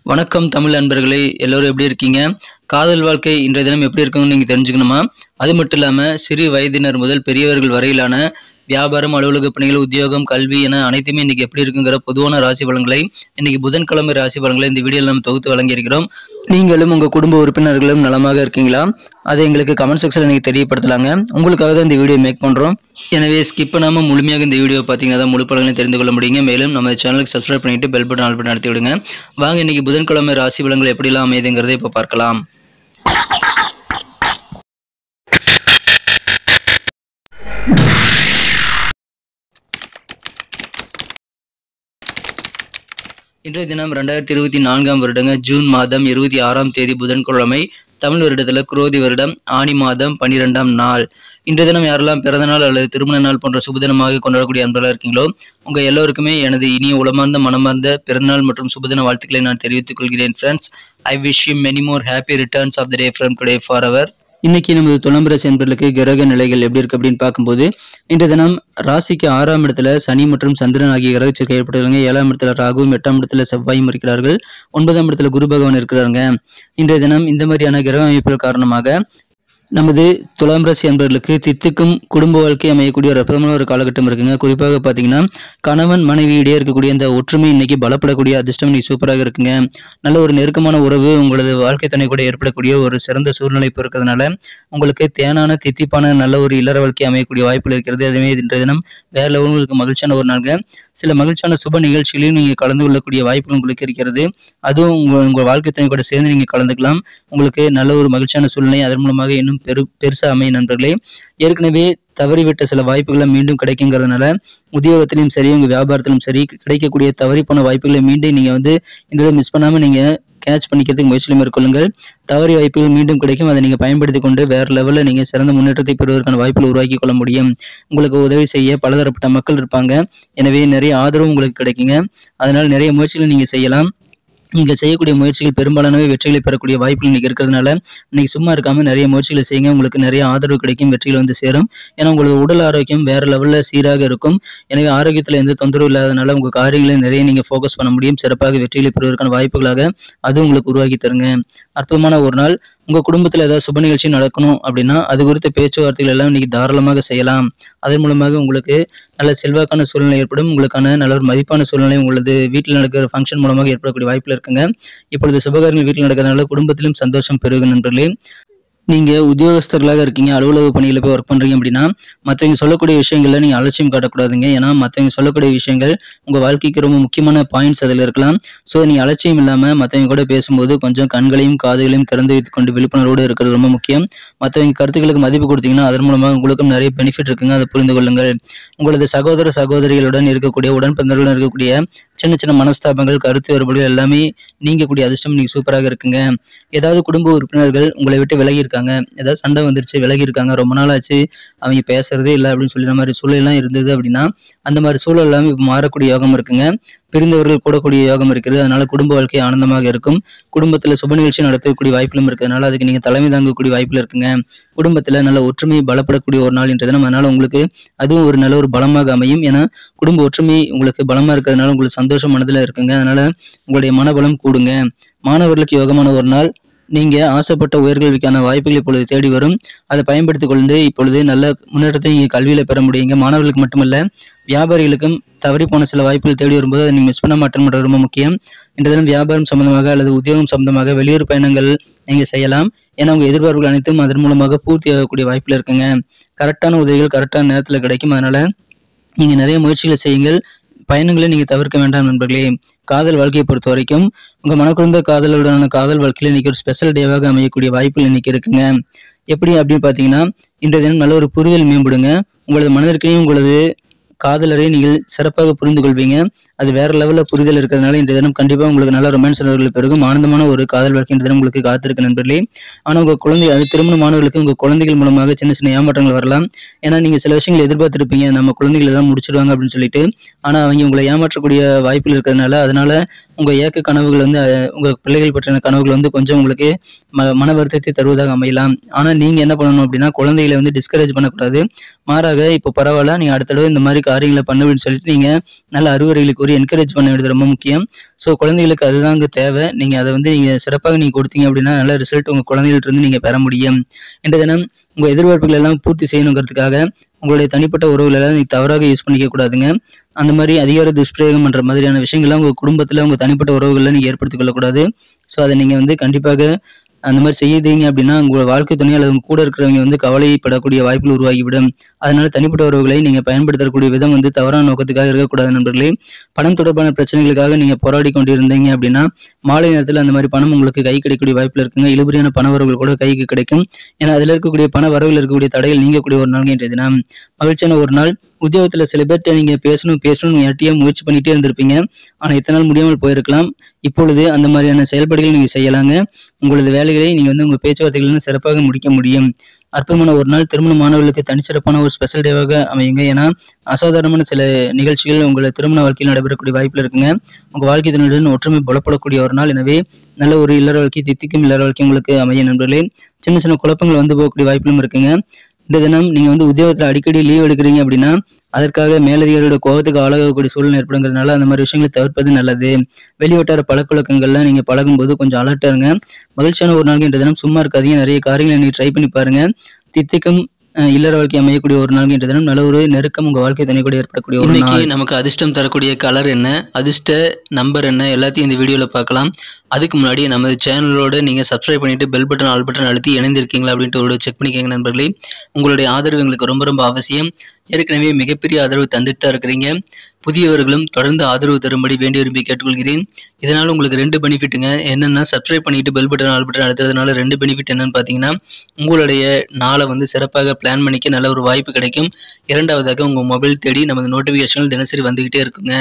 வணக்கம் தமிழ் நண்பர்களே, எல்லோரும் எப்படி இருக்கீங்க? காதல் வாழ்க்கை இன்றைய தினம் எப்படி இருக்குன்னு நீங்க தெரிஞ்சுக்கணுமா? அது மட்டும் இல்லாம சிறு வயதினர் முதல் பெரியவர்கள் வரையிலான வியாபாரம், அலுவலக பணிகள், உத்தியோகம், கல்வி என அனைத்துமே இன்னைக்கு எப்படி இருக்குங்கிற பொதுவான ராசி பலன்களை இன்னைக்கு புதன்கிழமை ராசி பலன்களை இந்த வீடியோவில் நம்ம தொகுத்து வழங்கியிருக்கிறோம். நீங்களும் உங்க குடும்ப உறுப்பினர்களும் நலமாக இருக்கீங்களா? அதை எங்களுக்கு கமெண்ட் செக்ஷன்ல நீங்க தெரியப்படுத்தலாங்க. உங்களுக்காக தான் இந்த வீடியோ மேக் பண்றோம். எனவே ஸ்கிப் பண்ணாம முழுமையாக இந்த வீடியோ பார்த்தீங்கன்னா தான் முழு பலன்களையும் தெரிந்து கொள்ள முடியுங்க. மேலும் நம்ம சேனலுக்கு சப்ஸ்கிரைப் பண்ணிட்டு பெல் பட்டன் ஆல் பட்டன் அழுத்தி விடுங்க. வாங்க இன்னைக்கு புதன்கிழமை ராசி பலன்கள் எப்படிலாம் அமையுதுங்கிறதை இப்போ பார்க்கலாம். இன்றைய தினம் 2024 வருடங்க ஜூன் மாதம் 26ஆம் தேதி புதன்கிழமை. தமிழ் வருடத்தில் குரோதி வருடம் ஆனி மாதம் 12ஆம் நாள். இன்றைய தினம் யாரெல்லாம் பிறந்த நாள் அல்லது திருமண நாள் போன்ற சுபதினமாக கொண்டாடக்கூடிய அன்பர்களாக இருக்கீங்களோ உங்க எல்லோருக்குமே எனது இனிய உளமார்ந்த மனமார்ந்த பிறந்தநாள் மற்றும் சுபதின வாழ்த்துக்களை நான் தெரிவித்துக் கொள்கிறேன். Friends, I wish you many more happy returns of the day from today for அவர். இன்னைக்கு நமது துலாம் ராசி என்பர்களுக்கு கிரக நிலைகள் எப்படி இருக்கு அப்படின்னு பார்க்கும்போது, இன்றைய தினம் ராசிக்கு 6ஆம் இடத்துல சனி மற்றும் சந்திரன் ஆகிய கிரக சேர்க்கை ஏற்பட்டுள்ளாங்க. 7ஆம் இடத்துல ராகுவும் 8ஆம் இடத்துல செவ்வாயும் இருக்கிறார்கள். 9ஆம் இடத்துல குரு பகவான் இருக்கிறாங்க. இன்றைய தினம் இந்த மாதிரியான கிரக அமைப்புகள் காரணமாக நமது துலாம் ராசி அன்பர்களுக்கு தித்துக்கும் குடும்ப வாழ்க்கை அமையக்கூடிய ஒரு அற்புதமான ஒரு காலகட்டம் இருக்குங்க. குறிப்பாக பார்த்தீங்கன்னா கணவன் மனைவியிடையே இருக்கக்கூடிய இந்த ஒற்றுமை இன்னைக்கு பலப்படக்கூடிய அதிர்ஷ்டம் இன்னைக்கு சூப்பராக இருக்குங்க. நல்ல ஒரு நெருக்கமான உறவு உங்களது வாழ்க்கை துணை கூட ஏற்படக்கூடிய ஒரு சிறந்த சூழ்நிலை இப்போ இருக்கிறதுனால உங்களுக்கு தேனான தித்திப்பான நல்ல ஒரு இல்லற வாழ்க்கை அமையக்கூடிய வாய்ப்புகள் இருக்கிறது. அதுவே இன்றைய தினம் வேற லெவலுக்கு மகிழ்ச்சியான ஒரு நாளுங்க. சில மகிழ்ச்சியான சுப நிகழ்ச்சிகளையும் நீங்கள் கலந்து கொள்ளக்கூடிய வாய்ப்புகள் உங்களுக்கு இருக்கிறது. அதுவும் உங்கள் வாழ்க்கை துணை கூட சேர்ந்து நீங்கள் கலந்துக்கலாம். உங்களுக்கு நல்ல ஒரு மகிழ்ச்சியான சூழ்நிலை அதன் மூலமாக இன்னும் பெருசா அமையும் நண்பர்களே. ஏற்கனவே தவறிவிட்ட சில வாய்ப்புகளை மீண்டும் கிடைக்குங்கிறதுனால உத்தியோகத்திலும் சரி உங்க வியாபாரத்திலும் சரி கிடைக்கக்கூடிய தவறி போன வாய்ப்புகளை மீண்டும் நீங்க இந்த மிஸ் பண்ணாம நீங்க கேட்ச் பண்ணிக்கிறதுக்கு முயற்சியில் மேற்கொள்ளுங்கள். தவறி வாய்ப்புகள் மீண்டும் கிடைக்கும். அதை நீங்க பயன்படுத்தி கொண்டு வேற லெவலில் நீங்க சிறந்த முன்னேற்றத்தை பெறுவதற்கான வாய்ப்புகளை உருவாக்கி கொள்ள முடியும். உங்களுக்கு உதவி செய்ய பலதரப்பட்ட மக்கள் இருப்பாங்க. எனவே நிறைய ஆதரவு உங்களுக்கு கிடைக்குங்க. அதனால நிறைய முயற்சிகளை நீங்க செய்யலாம். நீங்கள் செய்யக்கூடிய முயற்சிகள் பெரும்பாலானவை வெற்றிகளை பெறக்கூடிய வாய்ப்புகள் இன்னைக்கு இருக்கிறதுனால இன்னைக்கு சும்மா இருக்காம நிறைய முயற்சிகளை செய்யுங்க. உங்களுக்கு நிறைய ஆதரவு கிடைக்கும், வெற்றிகள் சேரும். ஏன்னா உங்களது உடல் ஆரோக்கியம் வேற லெவலில் சீராக இருக்கும். எனவே ஆரோக்கியத்தில் எந்த தொந்தரவு இல்லாதனால உங்கள் காரியங்களை நிறைய நீங்கள் ஃபோக்கஸ் பண்ண முடியும். சிறப்பாக வெற்றிகளை பெறுவதற்கான வாய்ப்புகளாக அது உங்களுக்கு உருவாக்கி தருங்க. அற்புதமான ஒரு நாள். உங்கள் குடும்பத்தில் ஏதாவது சுப நிகழ்ச்சி நடக்கணும் அப்படின்னா அது குறித்த பேச்சுவார்த்தைகள் எல்லாம் இன்னைக்கு தாராளமாக செய்யலாம். அதன் மூலமாக உங்களுக்கு நல்ல செல்வாக்கான சூழ்நிலை ஏற்படும். உங்களுக்கான நல்ல ஒரு மதிப்பான சூழ்நிலை உங்களது வீட்டில் நடக்கிற ஃபங்க்ஷன் மூலமாக ஏற்படக்கூடிய வாய்ப்புகள் இருக்குங்க. இப்பொழுது சுபகாரியங்கள் வீட்டில் நடக்கிறதுனால குடும்பத்திலும் சந்தோஷம் பெருகும் நண்பர்களே. நீங்க உத்தியோகஸ்தர்களாக இருக்கீங்க, அலுவலக பணியில போய் ஒர்க் பண்றீங்க அப்படின்னா மற்றவங்க சொல்லக்கூடிய விஷயங்கள்ல நீங்க அலட்சியம் காட்டக்கூடாதுங்க. ஏன்னா மற்றவங்க சொல்லக்கூடிய விஷயங்கள் உங்க வாழ்க்கைக்கு ரொம்ப முக்கியமான பாயிண்ட்ஸ் அதில் இருக்கலாம். ஸோ நீங்க அலட்சியம் இல்லாம மற்றவங்க கூட பேசும்போது கொஞ்சம் கண்களையும் காதுகளையும் திறந்து வைத்துக் கொண்டு விழிப்புணர்வோடு இருக்கிறது ரொம்ப முக்கியம். மற்றவங்க கருத்துக்களுக்கு மதிப்பு கொடுத்தீங்கன்னா அதன் மூலமாக உங்களுக்கும் நிறைய பெனிஃபிட் இருக்குங்க. அதை புரிந்து கொள்ளுங்கள். உங்களது சகோதர சகோதரிகளுடன் இருக்கக்கூடிய உடன்பிறந்தவர்களுடன் இருக்கக்கூடிய சின்ன சின்ன மனஸ்தாபங்கள், கருத்து வேறுபாடுகள் எல்லாமே நீங்கக்கூடிய அதிர்ஷ்டம் இன்னைக்கு சூப்பராக இருக்குங்க. ஏதாவது குடும்ப உறுப்பினர்கள் உங்களை விட்டு விலகி இருக்காங்க, ஏதாவது சண்டை வந்துருச்சு விலகி இருக்காங்க, ரொம்ப நாள் ஆச்சு அவங்க பேசுறதே இல்லை அப்படின்னு சொல்லிற மாதிரி சூழலாம் இருந்தது அப்படின்னா அந்த மாதிரி சூழல் எல்லாமே இப்போ மாறக்கூடிய யோகம் இருக்குங்க. பிரிந்தவர்கள் கூடக்கூடிய யோகம் இருக்கிறது. அதனால குடும்ப வாழ்க்கை ஆனந்தமாக இருக்கும். குடும்பத்தில் சுப நிகழ்ச்சி நடத்தக்கூடிய வாய்ப்புகளும் இருக்கிறதுனால அதுக்கு நீங்க தலைமை தாங்கக்கூடிய வாய்ப்புகள் இருக்குங்க. குடும்பத்தில் நல்ல ஒற்றுமை பலப்படக்கூடிய ஒரு நாள் இன்றைய தினம். அதனால உங்களுக்கு அதுவும் ஒரு நல்ல ஒரு பலமாக அமையும். ஏன்னா குடும்ப ஒற்றுமை உங்களுக்கு பலமா இருக்கிறதுனால உங்களுக்கு சந்தோஷம் மனதில் இருக்குங்க. அதனால உங்களுடைய மனபலம் கூடுங்க. மாணவர்களுக்கு யோகமான ஒரு நாள். நீங்க ஆசைப்பட்ட உயர்கல்விக்கான வாய்ப்புகள் இப்பொழுது தேடி வரும். அதை பயன்படுத்திக் கொண்டு இப்பொழுது நல்ல முன்னேற்றத்தை நீங்க கல்வியில பெற முடியுங்க. மாணவர்களுக்கு மட்டுமல்ல வியாபாரிகளுக்கும் தவறி போன சில வாய்ப்புகள் தேடி வரும்போது அதை நீங்க மிஸ் பண்ண மாட்டேன் ரொம்ப முக்கியம். இந்த தினம் வியாபாரம் சம்பந்தமாக அல்லது உத்தியோகம் சம்பந்தமாக வெளியூர் பயணங்கள் நீங்க செய்யலாம். ஏன்னா உங்க எதிர்பார்ப்புகள் அனைத்தும் அதன் மூலமாக பூர்த்தி ஆகக்கூடிய வாய்ப்புகள் இருக்குங்க. கரெக்டான உதவிகள் கரெக்டான நேரத்தில் கிடைக்கும். அதனால நீங்க நிறைய முயற்சிகளை செய்யுங்கள். பயணங்களை நீங்க தவிர்க்க வேண்டாம் நண்பர்களே. காதல் வாழ்க்கையை பொறுத்த வரைக்கும் உங்க மனக்குழந்த காதலுடனான காதல் வாழ்க்கையில இன்னைக்கு ஒரு ஸ்பெஷல் டேவாக அமையக்கூடிய வாய்ப்புகள் இன்னைக்கு இருக்குங்க. எப்படி அப்படின்னு பாத்தீங்கன்னா இன்றைய தினம் நல்ல ஒரு புரிதல் மேம்படுங்க. உங்களது மனதிற்கையும் உங்களது காதலரை நீங்கள் சிறப்பாக புரிந்து கொள்வீங்க. அது வேற லெவலில் புரிதல் இருக்கிறதுனால இன்றைய தினம் கண்டிப்பாக உங்களுக்கு நல்ல ரொமான்ஸ் உணர்வுகள் பெருகும். ஆனந்தமான ஒரு காதல் வாழ்க்கை இன்றைய தினம் உங்களுக்கு காத்திருக்கு நண்பர்களே. ஆனால் உங்கள் குழந்தை அது திருமணமானவர்களுக்கு உங்கள் குழந்தைகள் மூலமாக சின்ன சின்ன ஏமாற்றங்கள் வரலாம். ஏன்னா நீங்கள் சில விஷயங்களை எதிர்பார்த்துருப்பீங்க, நம்ம குழந்தைகள் எல்லாம் முடிச்சிருவாங்க அப்படின்னு சொல்லிட்டு. ஆனால் அவங்க உங்களை ஏமாற்றக்கூடிய வாய்ப்புகள் இருக்கிறதுனால அதனால உங்கள் ஏக்க கனவுகள் வந்து உங்கள் பிள்ளைகள் பற்றின கனவுகள் வந்து கொஞ்சம் உங்களுக்கு மன வருத்தத்தை தருவதாக அமையலாம். ஆனால் நீங்கள் என்ன பண்ணணும் அப்படின்னா, குழந்தைகளை வந்து டிஸ்கரேஜ் பண்ணக்கூடாது. மாறாக இப்போ பரவாயில்ல, நீங்கள் அடுத்த தடவை இந்த மாதிரி காரியங்களை பண்ணுவேன்னு சொல்லிட்டு நீங்கள் நல்ல அறிவுரைகளை கூறி என்கரேஜ் பண்ண வேண்டியது ரொம்ப முக்கியம். ஸோ குழந்தைகளுக்கு அதுதான் அங்கே தேவை. நீங்கள் அதை வந்து நீங்கள் சிறப்பாக நீங்கள் கொடுத்தீங்க அப்படின்னா நல்ல ரிசல்ட் உங்கள் குழந்தைகள்ட்ட இருந்து நீங்கள் பெற முடியும். இன்றைய தினம் உங்கள் எதிர்பார்ப்புகள் எல்லாம் பூர்த்தி செய்யணுங்கிறதுக்காக உங்களுடைய தனிப்பட்ட உறவுகள் எல்லாம் நீங்கள் தவறாக யூஸ் பண்ணிக்க கூடாதுங்க. அந்த மாதிரி அதிகார துஷ்பிரயோகம் பண்ற மாதிரியான விஷயங்கள்லாம் உங்கள் குடும்பத்தில் உங்கள் தனிப்பட்ட உறவுகளில் நீங்கள் ஏற்படுத்திக் கொள்ளக்கூடாது. ஸோ அதை நீங்கள் வந்து கண்டிப்பாக அந்த மாதிரி செய்யுதீங்க அப்படின்னா உங்களோட வாழ்க்கை துணை அல்லது உங்க கூட இருக்கிறவங்க வந்து கவலைப்படக்கூடிய வாய்ப்புகள் உருவாகிவிடும். அதனால தனிப்பட்ட உறவுகளை நீங்க பயன்படுத்தக்கூடிய விதம் வந்து தவறான நோக்கத்துக்காக இருக்கக்கூடாது நண்பர்களே. பணம் தொடர்பான பிரச்சனைகளுக்காக நீங்க போராடி கொண்டிருந்தீங்க அப்படின்னா மாலை நேரத்தில் அந்த மாதிரி பணம் உங்களுக்கு கை கிடைக்கக்கூடிய வாய்ப்புல இருக்குங்க. இழுபறியான பண வரவுகள் கூட கைக்கு கிடைக்கும். ஏன்னா அதுல இருக்கக்கூடிய பண வரவுகள் இருக்கக்கூடிய தடைகள் நீங்கக்கூடிய ஒரு நாள் இன்றைய தினம் மகிழ்ச்சியான ஒரு நாள். உத்தியோகத்துல சில பேர்கிட்ட நீங்க பேசணும் யார்ட்டையும் முயற்சி பண்ணிட்டே இருந்திருப்பீங்க. ஆனா இத்தனை நாள் முடியாமல் போயிருக்கலாம். இப்பொழுது அந்த மாதிரியான செயல்பாடுகள் நீங்க செய்யலாங்க. உங்களது வேலைகளை நீங்க வந்து உங்க பேச்சுவார்த்தைகள் சிறப்பாக முடிக்க முடியும். அற்புதமான ஒரு நாள். திருமணமானவர்களுக்கு தனிச்சிறப்பான ஒரு ஸ்பெஷல் டேவாக அமையுங்க. ஏன்னா அசாதாரணமான சில நிகழ்ச்சிகள் உங்களை திருமண வாழ்க்கையில் நடைபெறக்கூடிய வாய்ப்புல இருக்குங்க. உங்க வாழ்க்கை துணையுடன் ஒற்றுமை பலப்படக்கூடிய ஒரு நாள். எனவே நல்ல ஒரு இல்லற வாழ்க்கை, தித்திக்கும் இல்லற வாழ்க்கை உங்களுக்கு அமைய நண்பர்களே. சின்ன சின்ன குழப்பங்கள் வந்து போகக்கூடிய வாய்ப்புகளும் இருக்குங்க. இந்த தினம் நீங்க வந்து உத்தியோகத்துல அடிக்கடி லீவ் எடுக்கிறீங்க அப்படின்னா அதற்காக மேலதிகாரியோட கோபத்துக்கு ஆளாகக்கூடிய சூழ்நிலை ஏற்படுங்கிறதுனால அந்த மாதிரி விஷயங்களை தவிர்ப்பது நல்லது. வெளிவட்டார பழக்கவழக்கங்கள்லாம் நீங்க பழகும்போது கொஞ்சம் அலர்ட்டா இருங்க. மகிழ்ச்சியான ஒரு நாள் இன்றைய தினம். சும்மா இருக்காதீங்க. நிறைய காரியங்களை நீங்க ட்ரை பண்ணி பாருங்க. தித்திக்கும் இல்லற வாழ்க்கை அமையக்கூடிய ஒரு நாள் இன்றைய தினம். நல்ல ஒரு நெருக்கம் உங்க வாழ்க்கை துணை கூட ஏற்படக்கூடிய ஒரு நாள். நமக்கு அதிர்ஷ்டம் தரக்கூடிய கலர் என்ன, அதிர்ஷ்ட நம்பர் என்ன, எல்லாத்தையும் இந்த வீடியோல பார்க்கலாம். அதுக்கு முன்னாடி நமது சேனலோட நீங்க சப்ஸ்கிரைப் பண்ணிட்டு பெல் பட்டன் ஆல் பட்டன் அழுத்தி இணைந்திருக்கீங்களா அப்படின்ட்டு ஒரு செக் பண்ணிக்கோங்க நண்பர்களே. உங்களுடைய ஆதரவு எங்களுக்கு ரொம்ப ரொம்ப அவசியம். ஏற்கனவே மிகப்பெரிய ஆதரவு தந்துட்டு தான் இருக்கிறீங்க. புதியவர்களும் தொடர்ந்து ஆதரவு தரும்படி வேண்டி விரும்பி கேட்டுக்கொள்கிறேன். இதனால உங்களுக்கு 2 பெனிஃபிட்டுங்க. என்னென்னா சப்ஸ்கிரைப் பண்ணிட்டு பெல் பட்டன் ஆல் பட்டன் அழுத்துறதுனால 2 பெனிஃபிட் என்னன்னு பார்த்தீங்கன்னா, உங்களுடைய நாளை வந்து சிறப்பாக பிளான் பண்ணிக்க நல்ல ஒரு வாய்ப்பு கிடைக்கும். இரண்டாவதாக உங்கள் மொபைல் தேடி நமது நோட்டிஃபிகேஷன்கள் தினசரி வந்துகிட்டே இருக்குங்க.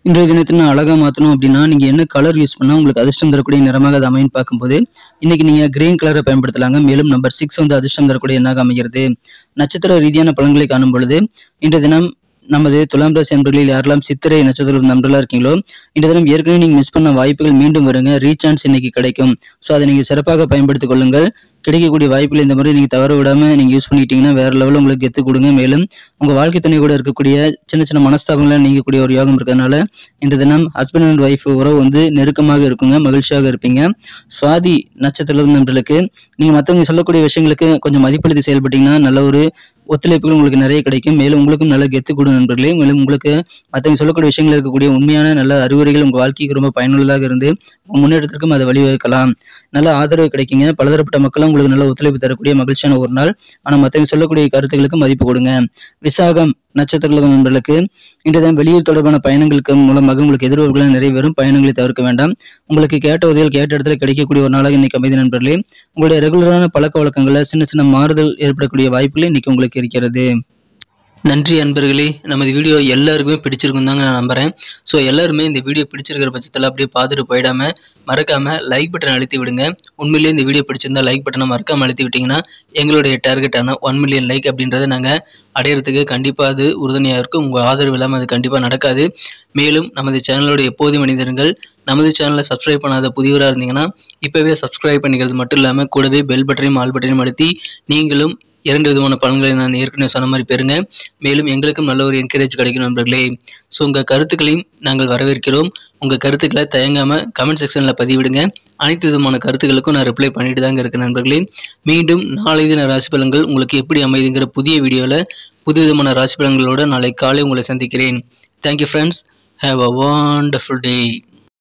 இன்றைய தினத்தை நான் அழகாக மாற்றணும் அப்படின்னா நீங்கள் என்ன கலர் யூஸ் பண்ணால் உங்களுக்கு அதிர்ஷ்டம் தரக்கூடிய நிறமாக அது அமைன்னு பார்க்கும்போது இன்னைக்கு நீங்கள் கிரீன் கலரை பயன்படுத்தலாங்க. மேலும் நம்பர் 6 வந்து அதிர்ஷ்டம் தரக்கூடிய எண்ணாக அமைகிறது. நட்சத்திர ரீதியான பலன்களை காணும் பொழுது இன்றைய தினம் நமது துலாம் ராசி அன்பர்களில் யாரெல்லாம் சித்திரை நட்சத்திரம் நண்பர்களாக இருக்கீங்களோ இந்த தினம் ஏற்கனவே நீங்கள் மிஸ் பண்ண வாய்ப்புகள் மீண்டும் வருங்க. ரீசான்ஸ் இன்னைக்கு கிடைக்கும். ஸோ அதை நீங்கள் சிறப்பாக பயன்படுத்திக் கொள்ளுங்கள். கிடைக்கக்கூடிய வாய்ப்புகள் இந்த மாதிரி நீங்கள் தவற விடாமல் நீங்கள் யூஸ் பண்ணிட்டீங்கன்னா வேற லெவலில் உங்களுக்கு கெத்து கொடுங்க. மேலும் உங்கள் வாழ்க்கை துணை கூட இருக்கக்கூடிய சின்ன சின்ன மனஸ்தாபங்களை நீங்கக்கூடிய ஒரு யோகம் இருக்கிறதுனால இன்றைய தினம் ஹஸ்பண்ட் அண்ட் ஒய்ஃப் உறவு வந்து நெருக்கமாக இருக்குங்க. மகிழ்ச்சியாக இருப்பீங்க. சுவாதி நட்சத்திரம் நண்பர்களுக்கு நீங்கள் மற்றவங்க சொல்லக்கூடிய விஷயங்களுக்கு கொஞ்சம் மதிப்பளித்து செயல்பட்டீங்கன்னா நல்ல ஒரு ஒத்துழைப்புகள் உங்களுக்கு நிறைய கிடைக்கும். மேலும் உங்களுக்கும் நல்ல கெத்து கொடு நண்பர்களே. மேலும் உங்களுக்கு மற்றவங்க சொல்லக்கூடிய விஷயங்கள் இருக்கக்கூடிய உண்மையான நல்ல அறிவுரைகள் உங்கள் வாழ்க்கைக்கு ரொம்ப பயனுள்ளதாக இருந்து முன்னேற்றத்திற்கும் அதை வழிவகுக்கலாம். நல்ல ஆதரவு கிடைக்குங்க. பலதரப்பட்ட மக்களும் உங்களுக்கு நல்ல ஒத்துழைப்பு தரக்கூடிய மகிழ்ச்சியான ஒரு நாள். ஆனால் மற்றவங்க சொல்லக்கூடிய கருத்துக்களுக்கு மதிப்பு கொடுங்க. விசாகம் நட்சத்திர நண்பர்களுக்கு இன்றைய வெளியூர் தொடர்பான பயணங்களுக்கு மூலமாக உங்களுக்கு எதிர்பார்ப்புகள் நிறைவேறும். பயணங்களை தவிர்க்க வேண்டாம். உங்களுக்கு கேட்ட உதவிகள் கேட்ட இடத்துல கிடைக்கக்கூடிய ஒரு நாளாக இன்னைக்கு அமைதி நண்பர்களே. உங்களுடைய ரெகுலரான பழக்க வழக்கங்களில் சின்ன சின்ன மாறுதல் ஏற்படக்கூடிய வாய்ப்புகள் இன்னைக்கு உங்களுக்கு இருக்கிறது. நன்றி அன்பர்களே. நமது வீடியோ எல்லாருக்குமே பிடிச்சிருக்கும் தாங்க நான் நம்புறேன். ஸோ எல்லாருமே இந்த வீடியோ பிடிச்சிருக்கிற பட்சத்தில் அப்படியே பார்த்துட்டு போயிடாம மறக்காம லைக் பட்டன் அழுத்தி விடுங்க. உண்மையிலேயே இந்த வீடியோ பிடிச்சிருந்தா லைக் பட்டனை மறக்காம அழுத்தி விட்டீங்கன்னா எங்களுடைய டார்கெட்டான 1 மில்லியன் லைக் அப்படின்றத நாங்கள் அடையிறதுக்கு கண்டிப்பாக அது உறுதுணையாக இருக்கும். உங்கள் ஆதரவு இல்லாமல் அது கண்டிப்பாக நடக்காது. மேலும் நமது சேனலோட எப்போதும் மனிதர்கள் நமது சேனலை சப்ஸ்கிரைப் பண்ணாத புதியவராக இருந்தீங்கன்னா இப்போவே சப்ஸ்கிரைப் பண்ணிக்கிறது மட்டும் இல்லாமல் கூடவே பெல் பட்டனையும் ஆல் பட்டனையும் அழுத்தி நீங்களும் 2 விதமான பலன்களை நான் ஏற்கனவே சொன்ன மாதிரி பெறுங்க. மேலும் எங்களுக்கும் நல்ல ஒரு என்கரேஜ் கிடைக்கும் நண்பர்களே. ஸோ உங்கள் கருத்துக்களையும் நாங்கள் வரவேற்கிறோம். உங்கள் கருத்துக்களை தயங்காமல் கமெண்ட் செக்ஷனில் பதிவிடுங்க. அனைத்து விதமான கருத்துக்களுக்கும் நான் ரிப்ளை பண்ணிட்டு தாங்க இருக்கேன் நண்பர்களே. மீண்டும் நாளை தின ராசி பலன்கள் உங்களுக்கு எப்படி அமைதுங்கிற புதிய வீடியோவில் புது விதமான ராசி பலன்களோடு நாளை காலை உங்களை சந்திக்கிறேன். Thank you friends. Have a wonderful day.